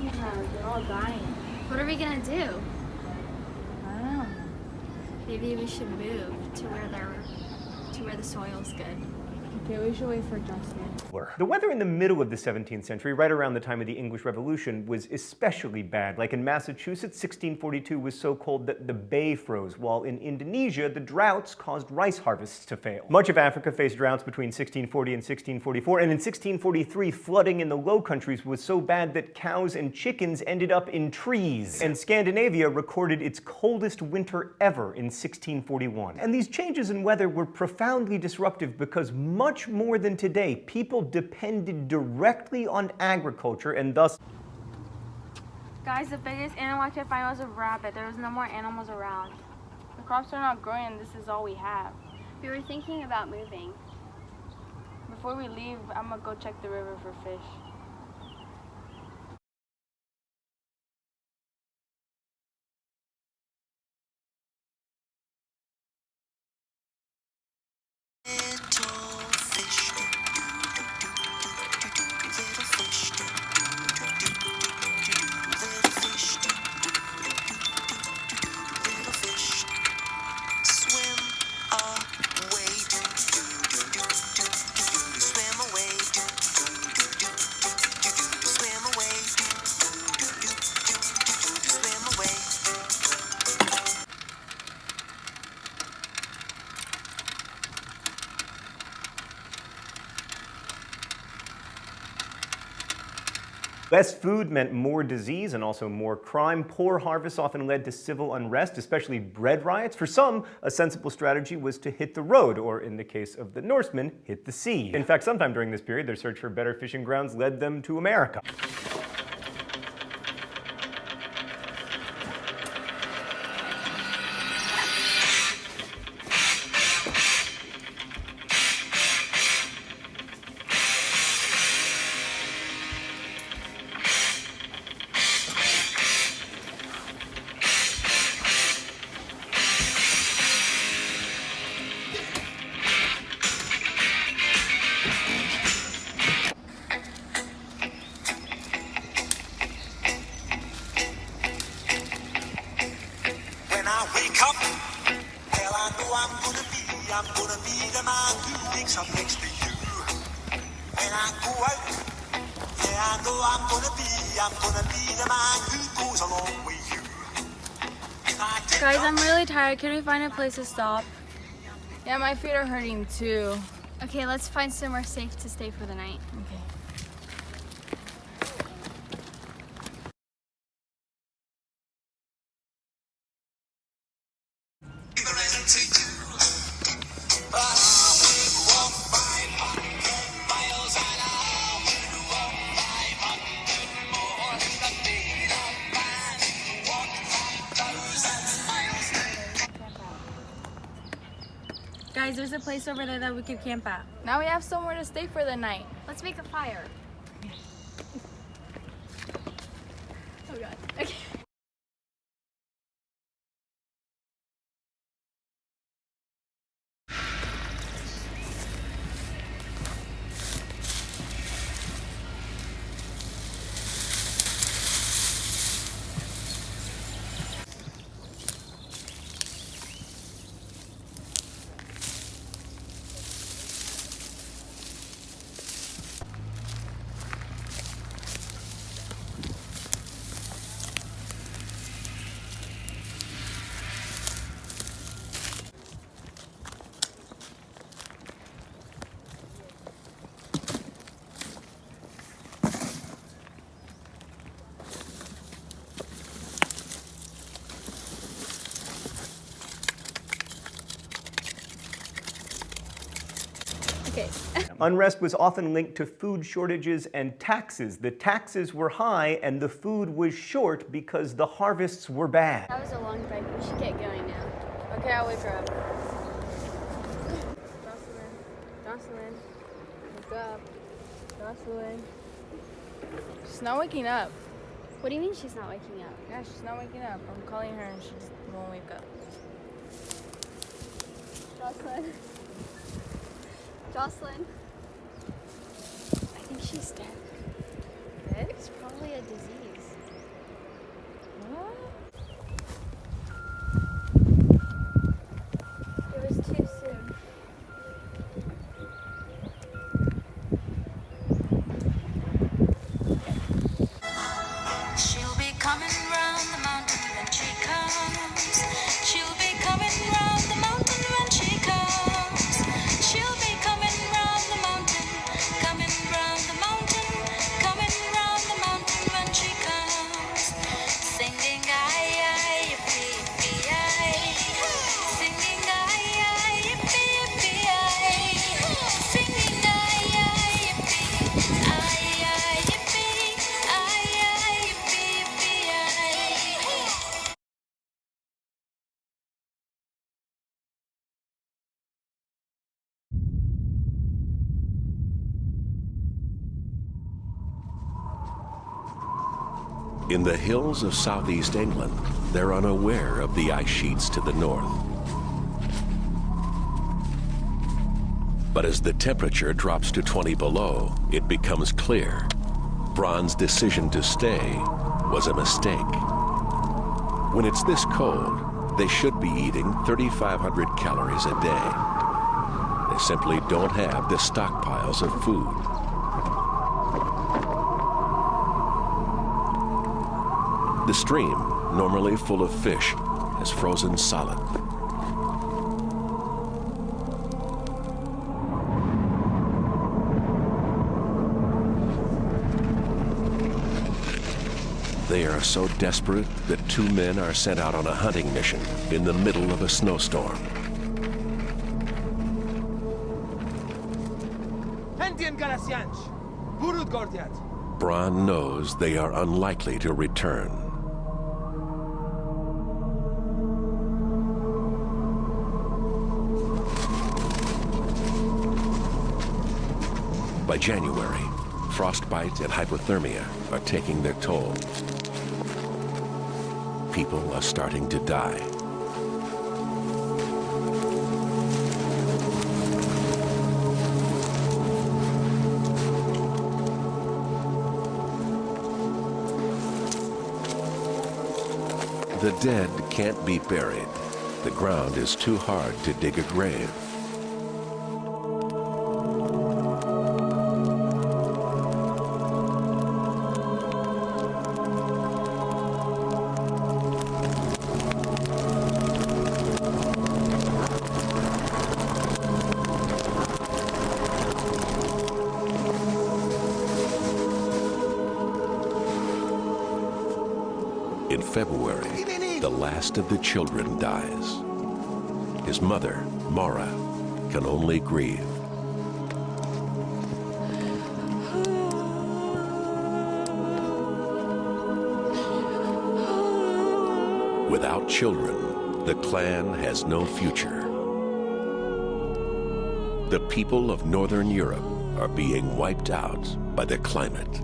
Yeah, they're all dying. What are we gonna do? I don't know. Maybe we should move to where the soil's good. Okay, we should wait for Justin. The weather in the middle of the 17th century, right around the time of the English Revolution, was especially bad. Like in Massachusetts, 1642 was so cold that the bay froze, while in Indonesia, the droughts caused rice harvests to fail. Much of Africa faced droughts between 1640 and 1644, and in 1643, flooding in the Low Countries was so bad that cows and chickens ended up in trees. And Scandinavia recorded its coldest winter ever in 1641. And these changes in weather were profoundly disruptive because much more than today, people depended directly on agriculture and thus... Guys, the biggest animal I could find was a rabbit. There was no more animals around. The crops are not growing and this is all we have. We were thinking about moving. Before we leave, I'm gonna go check the river for fish. Less food meant more disease and also more crime. Poor harvests often led to civil unrest, especially bread riots. For some, a sensible strategy was to hit the road, or in the case of the Norsemen, hit the sea. In fact, sometime during this period, their search for better fishing grounds led them to America. I'm gonna be the man who wakes up next to you. When I go out, yeah, I know I'm gonna be the man who goes along with you. Guys, I'm really tired. Can we find a place to stop? Yeah, my feet are hurting too. Okay, let's find somewhere safe to stay for the night. Okay. Guys, there's a place over there that we could camp at. Now we have somewhere to stay for the night. Let's make a fire. Oh god. Okay. Okay. Unrest was often linked to food shortages and taxes. The taxes were high and the food was short because the harvests were bad. That was a long break. We should get going now. Okay, I'll wake her up. Jocelyn, wake up. Jocelyn. She's not waking up. What do you mean she's not waking up? Yeah, she's not waking up. I'm calling her and she won't wake up. Jocelyn. Jocelyn. I think she's dead. Dead? It's probably a disease. In the hills of southeast England, they're unaware of the ice sheets to the north. But as the temperature drops to 20 below, it becomes clear Bronn's decision to stay was a mistake. When it's this cold, they should be eating 3,500 calories a day. They simply don't have the stockpiles of food. The stream, normally full of fish, has frozen solid. They are so desperate that 2 men are sent out on a hunting mission in the middle of a snowstorm. Bronn knows they are unlikely to return. By January, frostbite and hypothermia are taking their toll. People are starting to die. The dead can't be buried. The ground is too hard to dig a grave. In February, the last of the children dies. His mother, Maura, can only grieve. Without children, the clan has no future. The people of Northern Europe are being wiped out by the climate.